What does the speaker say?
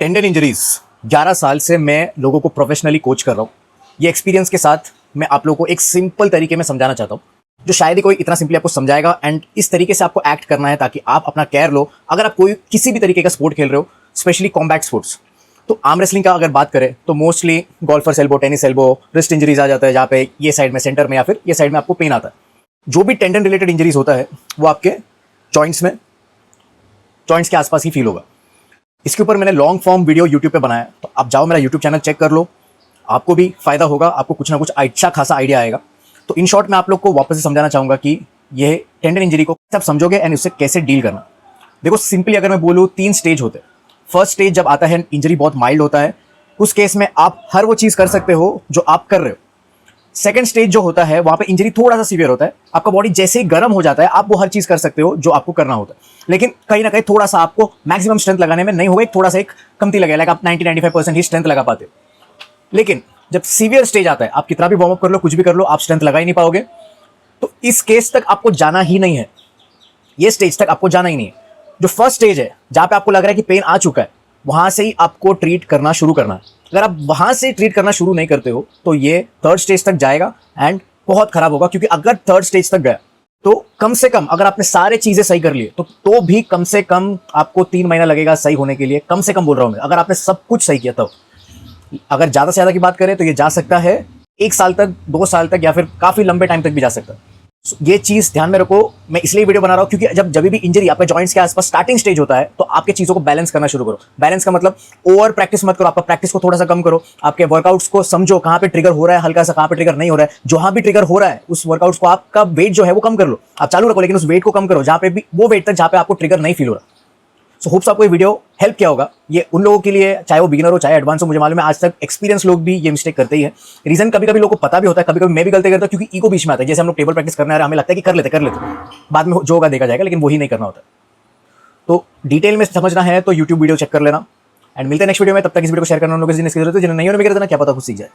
Tendon injuries 11 साल से मैं लोगों को प्रोफेशनली कोच कर रहा हूँ। ये एक्सपीरियंस के साथ मैं आप लोगों को एक सिंपल तरीके में समझाना चाहता हूँ, जो शायद ही कोई इतना सिंपली आपको समझाएगा। एंड इस तरीके से आपको एक्ट करना है ताकि आप अपना केयर लो। अगर आप कोई किसी भी तरीके का स्पोर्ट खेल रहे हो, स्पेशली कॉम्बैट स्पोर्ट्स, तो आर्म रेसलिंग का अगर बात करें तो mostly golfer's elbow, tennis elbow, wrist injuries आ जाता है, जहाँ पे ये साइड में सेंटर में या फिर ये साइड में आपको पेन आता है। जो भी टेंडन रिलेटेड इंजरीज होता है वो आपके जॉइंट्स में, जॉइंट्स के आसपास ही फील होगा। इसके ऊपर मैंने लॉन्ग फॉर्म वीडियो यूट्यूब पे बनाया है, तो आप जाओ मेरा यूट्यूब चैनल चेक कर लो, आपको भी फायदा होगा, आपको कुछ ना कुछ अच्छा खासा आइडिया आएगा। तो इन शॉर्ट मैं आप लोग को वापस से समझाना चाहूँगा कि ये टेंडन इंजरी को आप समझोगे एंड उससे कैसे डील करना। देखो सिंपली अगर मैं बोलूँ 3 स्टेज होते हैं। फर्स्ट स्टेज जब आता है, इंजरी बहुत माइल्ड होता है, उस केस में आप हर वो चीज़ कर सकते हो जो आप कर रहे हो। सेकंड स्टेज जो होता है वहां पे इंजरी थोड़ा सा सीवियर होता है, आपका बॉडी जैसे ही गर्म हो जाता है आप वो हर चीज कर सकते हो जो आपको करना होता है, लेकिन कहीं ना कहीं थोड़ा सा आपको मैक्सिमम स्ट्रेंथ लगाने में नहीं होगा, थोड़ा सा एक कमती लगेगा, लाइक आप 90-95% ही स्ट्रेंथ लगा पाते हो। लेकिन जब सीवियर स्टेज आता है, आप कितना भी वार्म अप कर लो, कुछ भी कर लो, आप स्ट्रेंथ लगा ही नहीं पाओगे। तो इस केस तक आपको जाना ही नहीं है, ये स्टेज तक आपको जाना ही नहीं है। जो फर्स्ट स्टेज है जहां पे आपको लग रहा है कि पेन आ चुका है, वहां से ही आपको ट्रीट करना शुरू करना है। अगर आप वहां से ट्रीट करना शुरू नहीं करते हो तो ये थर्ड स्टेज तक जाएगा एंड बहुत खराब होगा। क्योंकि अगर थर्ड स्टेज तक गया तो कम से कम अगर आपने सारे चीजें सही कर लिए तो भी कम से कम आपको 3 महीना लगेगा सही होने के लिए, कम से कम बोल रहा हूं मैं। अगर आपने सब कुछ सही किया तो अगर ज्यादा से ज्यादा की बात करें तो ये जा सकता है 1 साल तक, 2 साल तक, या फिर काफी लंबे टाइम तक भी जा सकता है। ये चीज ध्यान में रखो। मैं इसलिए वीडियो बना रहा हूं क्योंकि जब भी इंजरी आपके जॉइंट्स के आसपास स्टार्टिंग स्टेज होता है तो आपके चीजों को बैलेंस करना शुरू करो। बैलेंस का मतलब ओवर प्रैक्टिस मत करो, आपका प्रैक्टिस को थोड़ा सा कम करो, आपके वर्कआउट्स को समझो कहां पे ट्रिगर हो रहा है हल्का सा, कहां पे ट्रिगर नहीं हो रहा है। जहां भी ट्रिगर हो रहा है उस वर्कआउट्स को आपका वेट जो है वो कम कर लो, आप चालू रखो, लेकिन उस वेट को कम करो जहां पे भी वो वेट तक जहां पे आपको ट्रिगर नहीं फील हो रहा। सो होप्स आपको ये वीडियो हेल्प किया होगा। ये उन लोगों के लिए, चाहे वो बिगिनर हो चाहे एडवांस हो, मुझे मालूम है आज तक एक्सपीरियंस लोग भी ये मिस्टेक करते ही है। रीजन कभी कभी लोगों को पता भी होता है, कभी कभी मैं भी गलती करता हूं क्योंकि ईगो बीच में आता है। जैसे हम लोग टेबल प्रैक्टिस करने आ रहे हैं, हमें लगता है कि कर लेते बाद में जो होगा देखा जाएगा, लेकिन वही नहीं करना होता। तो डिटेल में समझना है तो यूट्यूब वीडियो चेक कर लेना एंड मिलते हैं नेक्स्ट वीडियो में। तब तक इस वीडियो को शेयर करना उन लोगों को जिन्हें इसकी जरूरत है, जिन्हें नहीं होने में क्या पता कुछ सीख जाए।